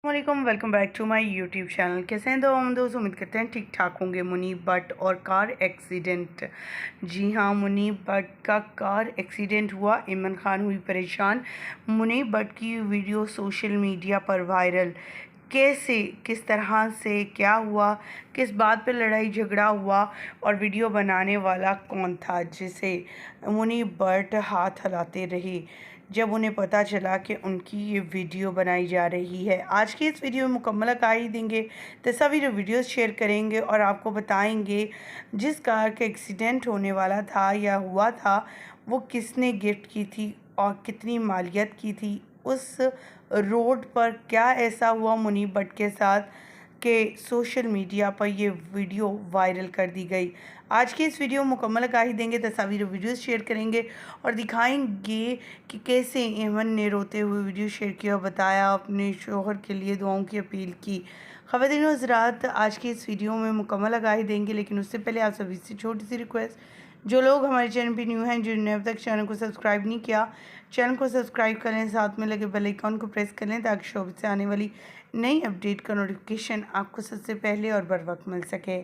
वालेकुम, welcome back to my YouTube channel. कैसे हैं दोस्त? उम्मीद करते हैं ठीक ठाक होंगे। मुनीब भट्ट और कार एक्सीडेंट। जी हाँ, मुनीब भट्ट का कार एक्सीडेंट हुआ, इमरान खान हुई परेशान। मुनीब भट्ट की वीडियो सोशल मीडिया पर वायरल। कैसे, किस तरह से, क्या हुआ, किस बात पर लड़ाई झगड़ा हुआ और वीडियो बनाने वाला कौन था जिसे मुनीब भट्ट हाथ हिलाते रहे जब उन्हें पता चला कि उनकी ये वीडियो बनाई जा रही है। आज की इस वीडियो में मुकम्मल आगाही देंगे, तस्वीर वीडियोस शेयर करेंगे और आपको बताएंगे जिस कार का एक्सीडेंट होने वाला था या हुआ था वो किसने गिफ्ट की थी और कितनी मालियत की थी। उस रोड पर क्या ऐसा हुआ मुनीब भट्ट के साथ कि सोशल मीडिया पर ये वीडियो वायरल कर दी गई। आज की इस वीडियो में मुकम्मल आगाही देंगे, तस्वीर वीडियोस शेयर करेंगे और दिखाएंगे कि कैसे एमन ने रोते हुए वीडियो शेयर किया और बताया, अपने शोहर के लिए दुआओं की अपील की। ख़वातीन और हज़रात, आज की इस वीडियो में मुकम्मल आगाही देंगे, लेकिन उससे पहले आप सभी से छोटी सी रिक्वेस्ट, जो लोग हमारे चैनल पे न्यू हैं, जिन्होंने अब तक चैनल को सब्सक्राइब नहीं किया, चैनल को सब्सक्राइब कर लें, साथ में लगे बेल आइकन को प्रेस कर लें ताकि शोबे से आने वाली नई अपडेट का नोटिफिकेशन आपको सबसे पहले और बर वक्त मिल सके।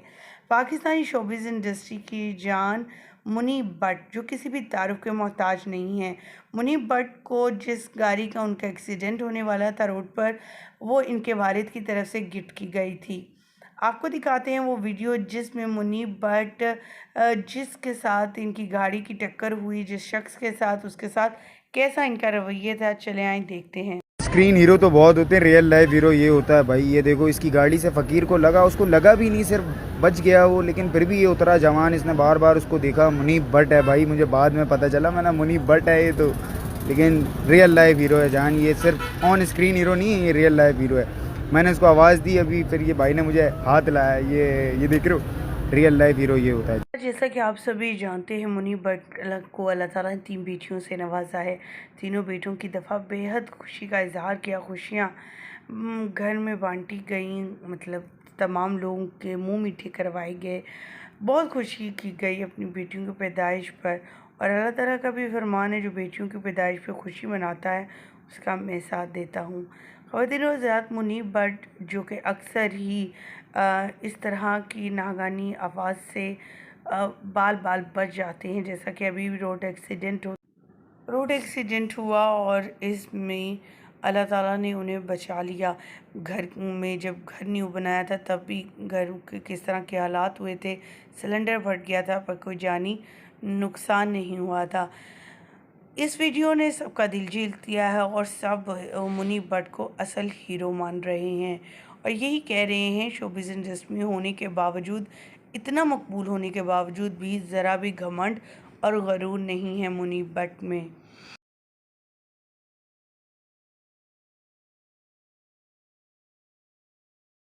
पाकिस्तानी शोबिज़ इंडस्ट्री की जान मुनीब भट्ट, जो किसी भी तारुफ के मोहताज नहीं है। मुनीब भट्ट को जिस गाड़ी का उनका एक्सीडेंट होने वाला था रोड पर, वो इनके वालिद की तरफ से गिफ्ट की गई थी। आपको दिखाते हैं वो वीडियो जिसमें मुनीब भट्ट जिसके साथ इनकी गाड़ी की टक्कर हुई, जिस शख्स के साथ, उसके साथ कैसा इनका रवैया था। चले आए देखते हैं। स्क्रीन हीरो तो बहुत होते हैं, रियल लाइफ हीरो ये होता है भाई। ये देखो, इसकी गाड़ी से फ़कीर को लगा, उसको लगा भी नहीं, सिर्फ बच गया वो, लेकिन फिर भी ये उतरा जवान। इसने बार बार उसको देखा। मुनीब भट्ट है भाई, मुझे बाद में पता चला, मैंने मुनीब भट्ट है ये तो, लेकिन रियल लाइफ हीरो है जान। ये सिर्फ ऑन स्क्रीन हीरो नहीं है, ये रियल लाइफ हीरो है। मैंने इसको आवाज़ दी अभी, फिर ये भाई ने मुझे हाथ लाया। ये देख रहे हो, रियल लाइफ हीरो ये होता है। जैसा कि आप सभी जानते हैं, मुनीब भट्ट को अल्लाह ताला ने 3 बेटियों से नवाजा है। तीनों बेटों की दफ़ा बेहद खुशी का इजहार किया। खुशियाँ घर में बांटी गई, मतलब तमाम लोगों के मुंह मीठे करवाए गए। बहुत खुशी की गई अपनी बेटियों की पैदाइश पर, और अल्लाह ताला का भी फरमान है, जो बेटियों की पैदाइश पर खुशी मनाता है उसका मैं साथ देता हूँ। ख़वातीन और हज़रात, मुनीब भट्ट जो कि अक्सर ही इस तरह की नागानी आवाज़ से बाल बाल बच जाते हैं, जैसा कि अभी भी रोड एक्सीडेंट हुआ और इसमें अल्लाह ताला ने उन्हें बचा लिया। घर में जब घर न्यू बनाया था तब भी घर के किस तरह के हालात हुए थे, सिलेंडर फट गया था पर कोई जानी नुकसान नहीं हुआ था। इस वीडियो ने सबका दिल जीत लिया है और सब मुनीब भट्ट को असल हीरो मान रहे हैं और यही कह रहे हैं, शोबिज़ इंडस्ट्री में होने के बावजूद, इतना मकबूल होने के बावजूद भी ज़रा भी घमंड और गरूर नहीं है मुनीब भट्ट में।